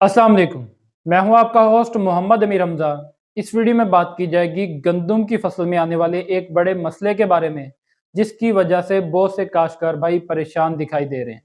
अस्सलाम वालेकुम। मैं हूं आपका होस्ट मोहम्मद अमीर हमजा। इस वीडियो में बात की जाएगी गंदम की फसल में आने वाले एक बड़े मसले के बारे में, जिसकी वजह से बहुत से काश्तकार भाई परेशान दिखाई दे रहे हैं।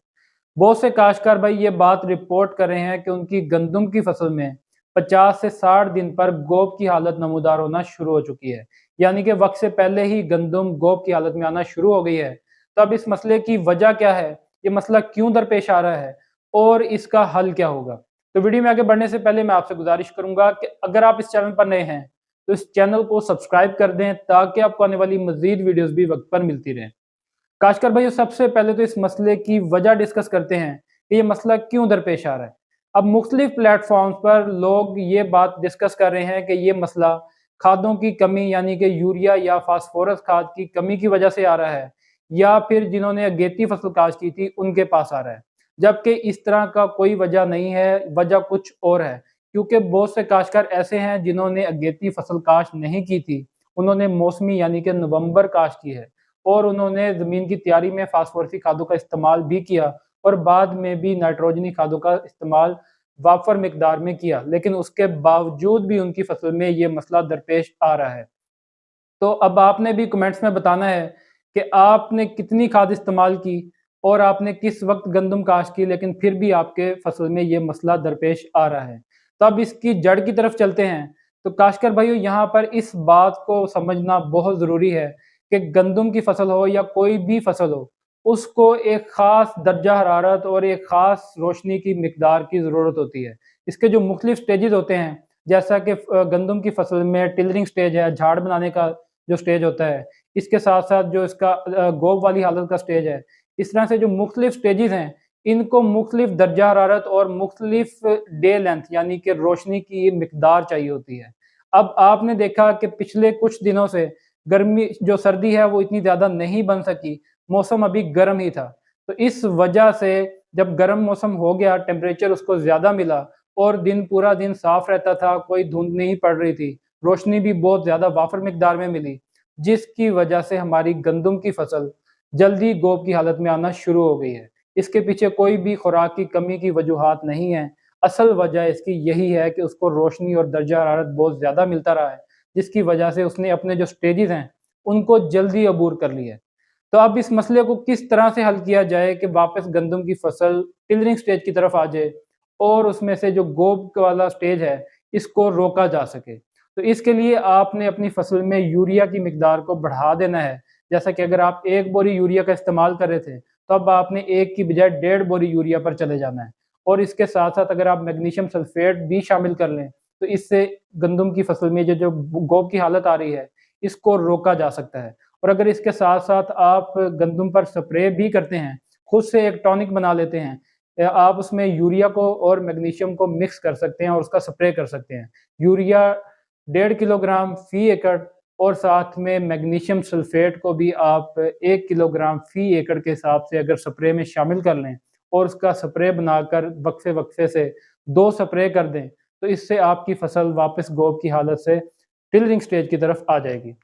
बहुत से काश्तकार भाई ये बात रिपोर्ट कर रहे हैं कि उनकी गंदम की फसल में 50 से 60 दिन पर गोब की हालत नमूदार होना शुरू हो चुकी है, यानी कि वक्त से पहले ही गंदम गोब की हालत में आना शुरू हो गई है। तो अब इस मसले की वजह क्या है, ये मसला क्यों दरपेश आ रहा है और इसका हल क्या होगा। तो वीडियो में आगे बढ़ने से पहले मैं आपसे गुजारिश करूंगा कि अगर आप इस चैनल पर नए हैं तो इस चैनल को सब्सक्राइब कर दें, ताकि आपको आने वाली मजीद वीडियोस भी वक्त पर मिलती रहें। काशकर भाई, सबसे पहले तो इस मसले की वजह डिस्कस करते हैं कि ये मसला क्यों दरपेश आ रहा है। अब मुख्तलिफ प्लेटफॉर्म्स पर लोग ये बात डिस्कस कर रहे हैं कि ये मसला खादों की कमी यानी कि यूरिया या फास्फोरस खाद की कमी की वजह से आ रहा है, या फिर जिन्होंने अगेती फसल काश्त की थी उनके पास आ रहा है। जबकि इस तरह का कोई वजह नहीं है, वजह कुछ और है। क्योंकि बहुत से काश्तकार ऐसे हैं जिन्होंने अगेती फसल काश्त नहीं की थी, उन्होंने मौसमी यानी कि नवंबर काश्त की है, और उन्होंने ज़मीन की तैयारी में फास्फोरसी खादों का इस्तेमाल भी किया और बाद में भी नाइट्रोजनी खादों का इस्तेमाल वाफर मिकदार में किया, लेकिन उसके बावजूद भी उनकी फसल में ये मसला दरपेश आ रहा है। तो अब आपने भी कमेंट्स में बताना है कि आपने कितनी खाद इस्तेमाल की और आपने किस वक्त गंदम काश्त की, लेकिन फिर भी आपके फसल में ये मसला दरपेश आ रहा है। तो अब इसकी जड़ की तरफ चलते हैं। तो काश्तकार भाइयों, यहाँ पर इस बात को समझना बहुत ज़रूरी है कि गंदम की फसल हो या कोई भी फसल हो, उसको एक ख़ास दर्जा हरारत और एक ख़ास रोशनी की मिकदार की ज़रूरत होती है। इसके जो मुख्तलिफ स्टेजेस होते हैं, जैसा कि गंदम की फसल में टिलरिंग स्टेज है, झाड़ बनाने का जो स्टेज होता है, इसके साथ-साथ जो इसका गोब वाली हालत का स्टेज है, इस तरह से जो मुख्तलिफ स्टेजेस हैं, इनको मुख्तलिफ दर्जा हरारत और मुख्तलिफ डे लेंथ यानी कि रोशनी की मिकदार चाहिए होती है। अब आपने देखा कि पिछले कुछ दिनों से गर्मी जो सर्दी है वो इतनी ज़्यादा नहीं बन सकी, मौसम अभी गर्म ही था। तो इस वजह से जब गर्म मौसम हो गया, टेम्परेचर उसको ज़्यादा मिला और दिन पूरा दिन साफ रहता था, कोई धुंध नहीं पड़ रही थी, रोशनी भी बहुत ज़्यादा वाफर मिकदार में मिली, जिसकी वजह से हमारी गंदम की फसल जल्दी गोब की हालत में आना शुरू हो गई है। इसके पीछे कोई भी खुराक की कमी की वजूहात नहीं है। असल वजह इसकी यही है कि उसको रोशनी और दर्जा हरारत बहुत ज़्यादा मिलता रहा है, जिसकी वजह से उसने अपने जो स्टेजेस हैं, उनको जल्दी अबूर कर लिया है। तो अब इस मसले को किस तरह से हल किया जाए कि वापस गंदम की फसल टिलरिंग स्टेज की तरफ आ जाए और उसमें से जो गोब वाला स्टेज है, इसको रोका जा सके। तो इसके लिए आपने अपनी फसल में यूरिया की मिकदार को बढ़ा देना है। जैसा कि अगर आप 1 बोरी यूरिया का इस्तेमाल कर रहे थे, तो अब आपने 1 की बजाय 1.5 बोरी यूरिया पर चले जाना है। और इसके साथ-साथ अगर आप मैग्नीशियम सल्फेट भी शामिल कर लें, तो इससे गंदम की फसल में जो गोब की हालत आ रही है, इसको रोका जा सकता है। और अगर इसके साथ-साथ आप गंदम पर स्प्रे भी करते हैं, खुद से एक टॉनिक बना लेते हैं, या आप उसमें यूरिया को और मैग्नीशियम को मिक्स कर सकते हैं और उसका स्प्रे कर सकते हैं। यूरिया 1.5 किलोग्राम फ़ी एकड़ और साथ में मैग्नीशियम सल्फेट को भी आप 1 किलोग्राम फ़ी एकड़ के हिसाब से अगर स्प्रे में शामिल कर लें और उसका स्प्रे बनाकर वक्फे-वक्फे से 2 स्प्रे कर दें, तो इससे आपकी फसल वापस गोब की हालत से टिलरिंग स्टेज की तरफ आ जाएगी।